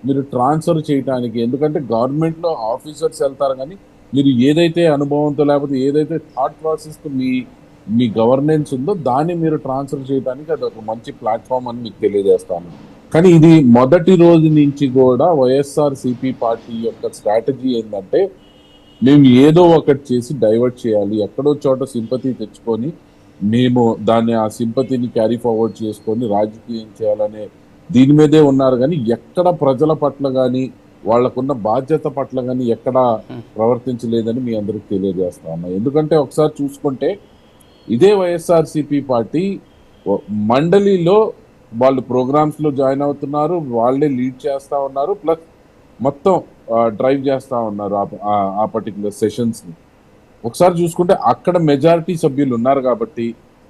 మీరు ట్రాన్స్ఫర్ చేయడానికి. ఎందుకంటే గవర్నమెంట్లో ఆఫీసర్స్ వెళ్తారు కానీ మీరు ఏదైతే అనుభవంతో లేకపోతే ఏదైతే థాట్ ప్రాసెస్తో మీ మీ గవర్నెన్స్ ఉందో దాన్ని మీరు ట్రాన్స్ఫర్ చేయడానికి అది ఒక మంచి ప్లాట్ఫామ్ అని మీకు తెలియజేస్తాను. కానీ ఇది మొదటి రోజు నుంచి కూడా వైఎస్ఆర్ సిపి పార్టీ యొక్క స్ట్రాటజీ ఏంటంటే మేము ఏదో ఒకటి చేసి డైవర్ట్ చేయాలి, ఎక్కడో చోట సింపతి తెచ్చుకొని మేము దాన్ని ఆ సింపతిని క్యారీ ఫార్వర్డ్ చేసుకొని రాజకీయం చేయాలనే దీని మీదే ఉన్నారు. కానీ ఎక్కడ ప్రజల పట్ల కానీ వాళ్ళకున్న బాధ్యత పట్ల కానీ ఎక్కడ ప్రవర్తించలేదని మీ అందరికి తెలియజేస్తా ఉన్నా. ఎందుకంటే ఒకసారి చూసుకుంటే ఇదే వైఎస్ఆర్సిపి పార్టీ మండలిలో వాళ్ళు ప్రోగ్రామ్స్ లో జాయిన్ అవుతున్నారు, వాళ్ళే లీడ్ చేస్తా ఉన్నారు, ప్లస్ మొత్తం డ్రైవ్ చేస్తా ఉన్నారు ఆ పర్టికులర్ సెషన్స్ ని. ఒకసారి చూసుకుంటే అక్కడ మెజారిటీ సభ్యులు ఉన్నారు కాబట్టి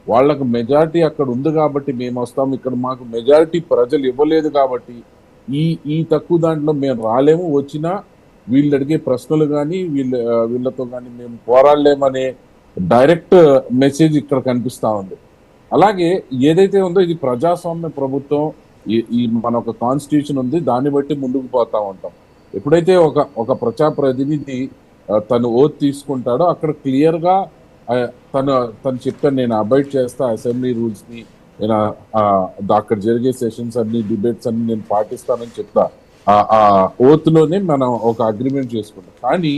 వాళ్ళకు మెజారిటీ అక్కడ ఉంది కాబట్టి మేము వస్తాం, ఇక్కడ మాకు మెజారిటీ ప్రజలు ఇవ్వలేదు కాబట్టి ఈ ఈ తక్కువ దాంట్లో మేము రాలేము, వచ్చినా వీళ్ళు అడిగే ప్రశ్నలు కానీ వీళ్ళతో కానీ మేము పోరాడలేమనే డైరెక్ట్ మెసేజ్ ఇక్కడ కనిపిస్తా ఉంది. అలాగే ఏదైతే ఉందో ఇది ప్రజాస్వామ్య ప్రభుత్వం, ఈ మన ఒక కాన్స్టిట్యూషన్ ఉంది, దాన్ని బట్టి ముందుకు పోతా ఉంటాం. ఎప్పుడైతే ఒక ప్రజాప్రతినిధి తను ఓత్ తీసుకుంటాడో అక్కడ క్లియర్ గా తను చెప్తాను, నేను అబాయిడ్ చేస్తా అసెంబ్లీ రూల్స్ ని, నేను అక్కడ జరిగే సెషన్స్ అన్ని డిబేట్స్ అన్ని నేను పాటిస్తానని చెప్తా. ఆ ఓత్ లోనే మనం ఒక అగ్రిమెంట్ చేసుకుంటాం. కానీ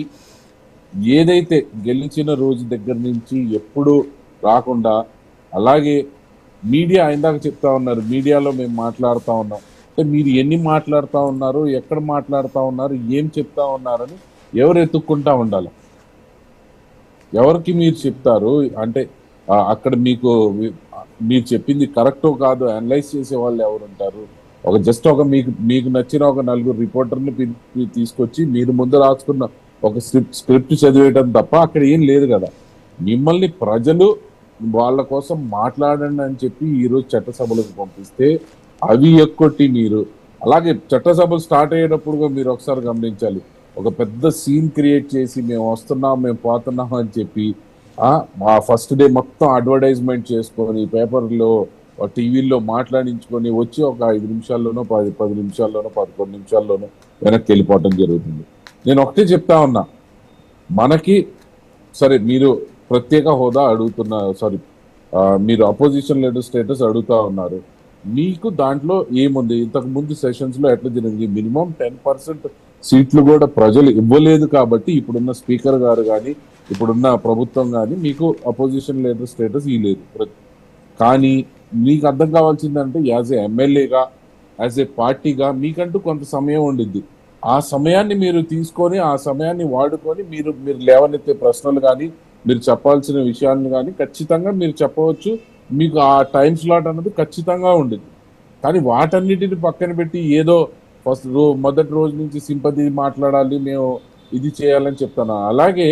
ఏదైతే గెలిచిన రోజు దగ్గర నుంచి ఎప్పుడు రాకుండా, అలాగే మీడియా ఇందాక చెప్తా ఉన్నారు, మీడియాలో మేము మాట్లాడుతూ ఉన్నాం అంటే మీరు ఎన్ని మాట్లాడుతూ ఉన్నారు, ఎక్కడ మాట్లాడుతూ ఉన్నారు, ఏం చెప్తా ఉన్నారని ఎవరు ఎత్తుక్కుంటా ఉండాలి. ఎవరికి మీరు చెప్తారు అంటే అక్కడ మీరు చెప్పింది కరెక్టో కాదో అనలైజ్ చేసే వాళ్ళు ఎవరు ఉంటారు? జస్ట్ మీకు నచ్చిన ఒక నలుగురు రిపోర్టర్ని తీసుకొచ్చి మీరు ముందు రాసుకున్న ఒక స్క్రిప్ట్ చదివేయడం తప్ప అక్కడ ఏం లేదు కదా. మిమ్మల్ని ప్రజలు వాళ్ళ కోసం మాట్లాడండి అని చెప్పి ఈరోజు చట్టసభలకు పంపిస్తే అవి ఎక్కొట్టి మీరు, అలాగే చట్టసభలు స్టార్ట్ అయ్యేటప్పుడు మీరు ఒకసారి గమనించాలి, ఒక పెద్ద సీన్ క్రియేట్ చేసి మేము వస్తున్నాం మేము పోతున్నాం అని చెప్పి ఆ ఫస్ట్ డే మొత్తం అడ్వర్టైజ్మెంట్ చేసుకొని పేపర్లో టీవీల్లో మాట్లాడించుకొని వచ్చి ఒక 5 నిమిషాల్లోనో 10 నిమిషాల్లోనో 11 నిమిషాల్లోనో వెనక్కి వెళ్ళిపోవటం జరుగుతుంది. నేను ఒకటే చెప్తా ఉన్నా, మనకి సరే మీరు ప్రత్యేక హోదా అడుగుతున్నారు, సారీ మీరు అపోజిషన్ లీడర్ స్టేటస్ అడుగుతా ఉన్నారు, మీకు దాంట్లో ఏముంది? ఇంతకు ముందు సెషన్స్ లో ఎట్లా జరిగింది? మినిమం 10% సీట్లు కూడా ప్రజలు ఇవ్వలేదు కాబట్టి ఇప్పుడున్న స్పీకర్ గారు కానీ ఇప్పుడున్న ప్రభుత్వం కానీ మీకు అపోజిషన్ లీడర్ స్టేటస్ ఇవ్వలేదు. కానీ మీకు అర్థం కావాల్సిందంటే యాజ్ ఏ ఎమ్మెల్యేగా, యాజ్ ఏ పార్టీగా మీకంటూ కొంత సమయం ఉండిద్ది. ఆ సమయాన్ని మీరు తీసుకొని ఆ సమయాన్ని వాడుకొని మీరు లేవనెత్తే ప్రశ్నలు కానీ మీరు చెప్పాల్సిన విషయాలను కానీ ఖచ్చితంగా మీరు చెప్పవచ్చు. మీకు ఆ టైం స్లాట్ అన్నది ఖచ్చితంగా ఉండేది. కానీ వాటన్నిటిని పక్కన పెట్టి ఏదో మొదటి రోజు నుంచి సింపతి మాట్లాడాలి, మేము ఇది చేయాలని చెప్తాను. అలాగే